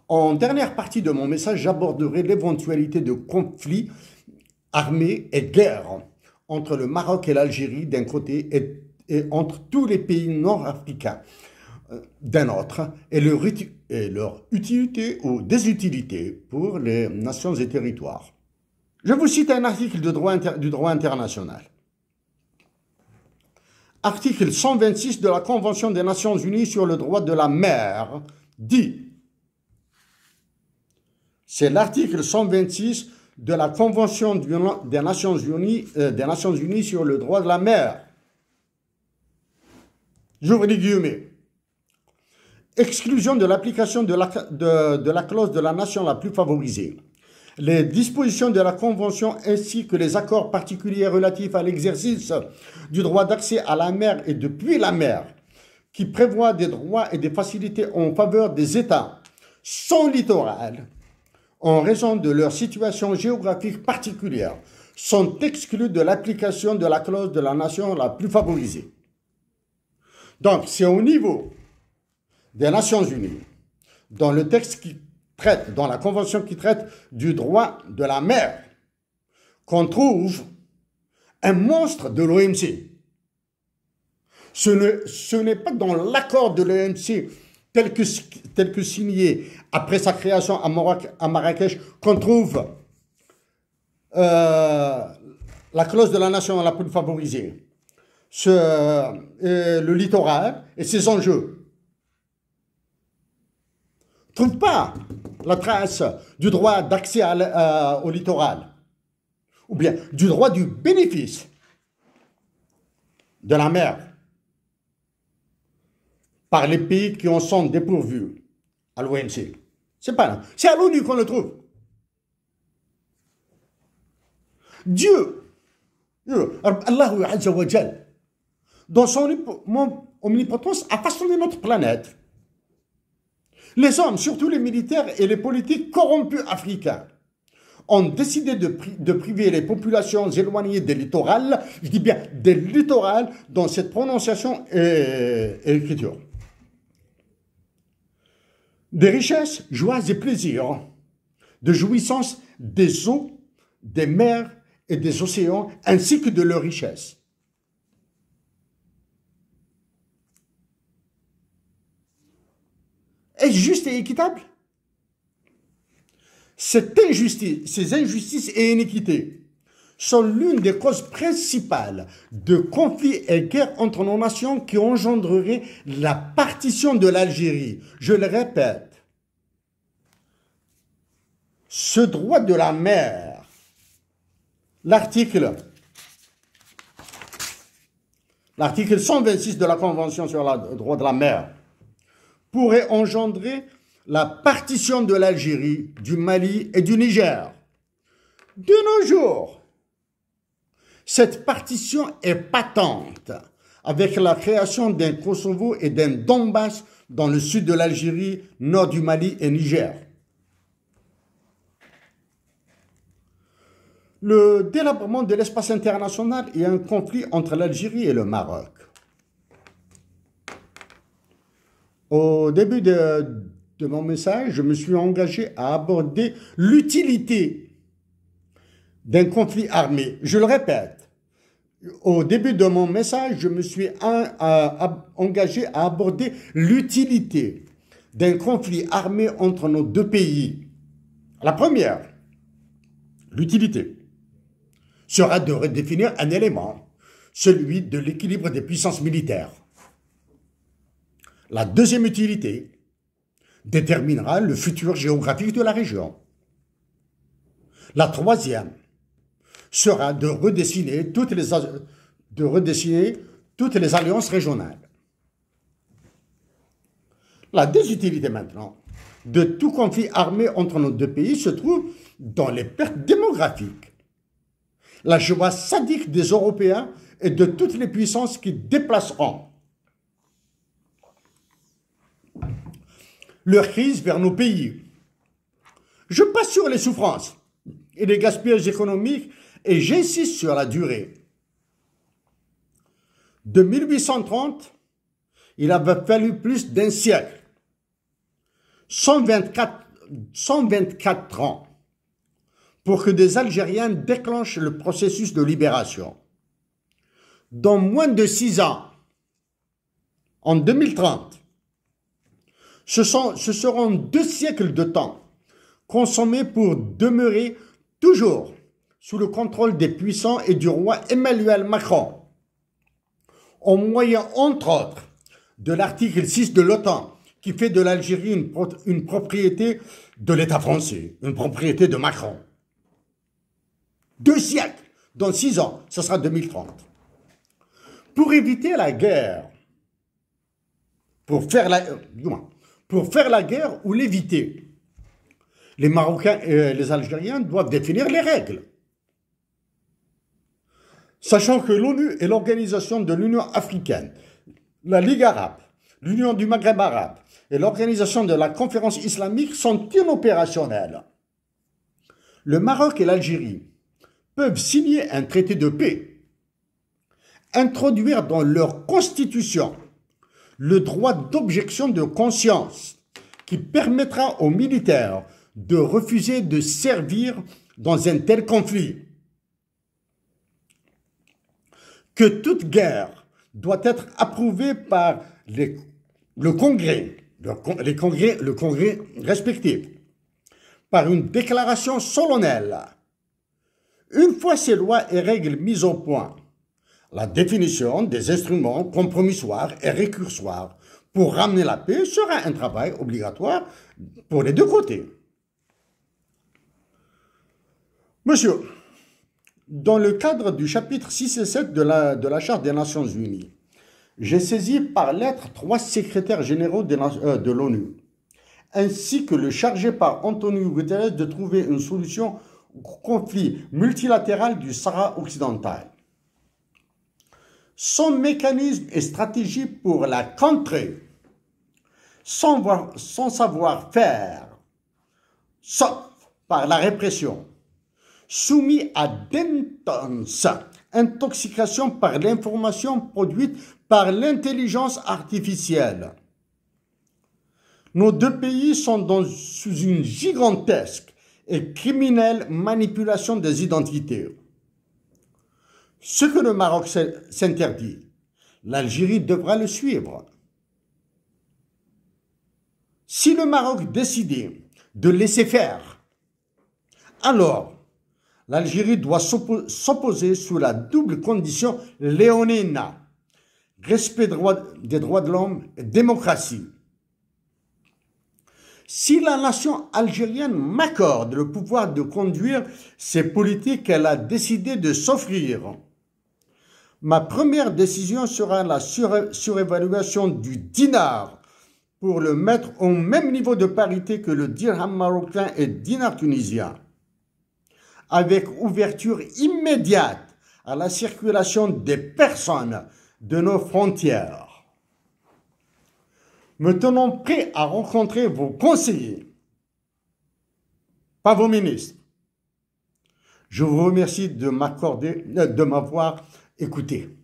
En dernière partie de mon message, j'aborderai l'éventualité de conflits armés et guerres entre le Maroc et l'Algérie d'un côté et entre tous les pays nord-africains d'un autre, et leur utilité ou désutilité pour les nations et territoires. Je vous cite un article du droit international. Article 126 de la Convention des Nations Unies sur le droit de la mer dit, c'est l'article 126 de la Convention des Nations Unies sur le droit de la mer. J'ouvre les guillemets. Exclusion de l'application de la clause de la nation la plus favorisée. Les dispositions de la Convention ainsi que les accords particuliers relatifs à l'exercice du droit d'accès à la mer et depuis la mer, qui prévoient des droits et des facilités en faveur des États sans littoral, en raison de leur situation géographique particulière, sont exclus de l'application de la clause de la nation la plus favorisée. Donc, c'est au niveau des Nations Unies, dans le texte qui traite, dans la convention qui traite du droit de la mer, qu'on trouve un monstre de l'OMC. Ce n'est pas dans l'accord de l'OMC tel que signé après sa création à Marrakech qu'on trouve la clause de la nation la plus favorisée, le littoral et ses enjeux. Ne trouve pas la trace du droit d'accès au littoral, ou bien du droit du bénéfice de la mer par les pays qui en sont dépourvus à l'OMC. C'est pas là. C'est à l'ONU qu'on le trouve. Dieu, Allahu Azza wa Jal, dans son omnipotence, a façonné notre planète. Les hommes, surtout les militaires et les politiques corrompus africains, ont décidé de priver les populations éloignées des littorales, je dis bien des littorales, dans cette prononciation et écriture, des richesses, joies et plaisirs, de jouissance des eaux, des mers et des océans, ainsi que de leurs richesses. Est-ce juste et équitable? Ces injustices et iniquités sont l'une des causes principales de conflits et guerres entre nos nations qui engendreraient la partition de l'Algérie. Je le répète, ce droit de la mer, l'article 126 de la Convention sur le droit de la mer, pourrait engendrer la partition de l'Algérie, du Mali et du Niger. De nos jours, cette partition est patente avec la création d'un Kosovo et d'un Donbass dans le sud de l'Algérie, nord du Mali et Niger. Le délabrement de l'espace international et un conflit entre l'Algérie et le Maroc. Au début de mon message, je me suis engagé à aborder l'utilité d'un conflit armé. Je le répète, au début de mon message, je me suis engagé à aborder l'utilité d'un conflit armé entre nos deux pays. La première, l'utilité, sera de redéfinir un élément, celui de l'équilibre des puissances militaires. La deuxième utilité déterminera le futur géographique de la région. La troisième sera de redessiner toutes les alliances régionales. La désutilité maintenant de tout conflit armé entre nos deux pays se trouve dans les pertes démographiques, la joie sadique des Européens et de toutes les puissances qui déplaceront leur crise vers nos pays. Je passe sur les souffrances et les gaspillages économiques et j'insiste sur la durée. De 1830, il avait fallu plus d'un siècle. 124 124 ans pour que des Algériens déclenchent le processus de libération. Dans moins de 6 ans, en 2030, ce seront 2 siècles de temps consommés pour demeurer toujours sous le contrôle des puissants et du roi Emmanuel Macron, au moyen, entre autres, de l'article 6 de l'OTAN, qui fait de l'Algérie une propriété de l'État français, une propriété de Macron. 2 siècles, dans 6 ans, ce sera 2030. Pour éviter la guerre, pour faire la guerre ou l'éviter, les Marocains et les Algériens doivent définir les règles. Sachant que l'ONU et l'Organisation de l'Union africaine, la Ligue arabe, l'Union du Maghreb arabe et l'Organisation de la Conférence islamique sont inopérationnelles. Le Maroc et l'Algérie peuvent signer un traité de paix, introduire dans leur constitution le droit d'objection de conscience qui permettra aux militaires de refuser de servir dans un tel conflit. Que toute guerre doit être approuvée par le Congrès respectif, par une déclaration solennelle. Une fois ces lois et règles mises au point, la définition des instruments compromissoires et récursoires pour ramener la paix sera un travail obligatoire pour les deux côtés. Monsieur, dans le cadre du chapitre 6 et 7 de la Charte des Nations Unies, j'ai saisi par lettre 3 secrétaires généraux de l'ONU, ainsi que le chargé par Antonio Guterres de trouver une solution au conflit multilatéral du Sahara occidental. Son mécanisme et stratégie pour la contrer, sans savoir-faire, sauf par la répression, soumis à d'intenses intoxications par l'information produite par l'intelligence artificielle. Nos deux pays sont sous une gigantesque et criminelle manipulation des identités. Ce que le Maroc s'interdit, l'Algérie devra le suivre. Si le Maroc décidait de laisser faire, alors l'Algérie doit s'opposer sous la double condition léonine, respect des droits de l'homme et démocratie. Si la nation algérienne m'accorde le pouvoir de conduire ces politiques qu'elle a décidé de s'offrir, ma première décision sera la surévaluation du dinar pour le mettre au même niveau de parité que le dirham marocain et le dinar tunisien, avec ouverture immédiate à la circulation des personnes de nos frontières. Me tenons prêts à rencontrer vos conseillers, pas vos ministres. Je vous remercie de m'avoir écouté.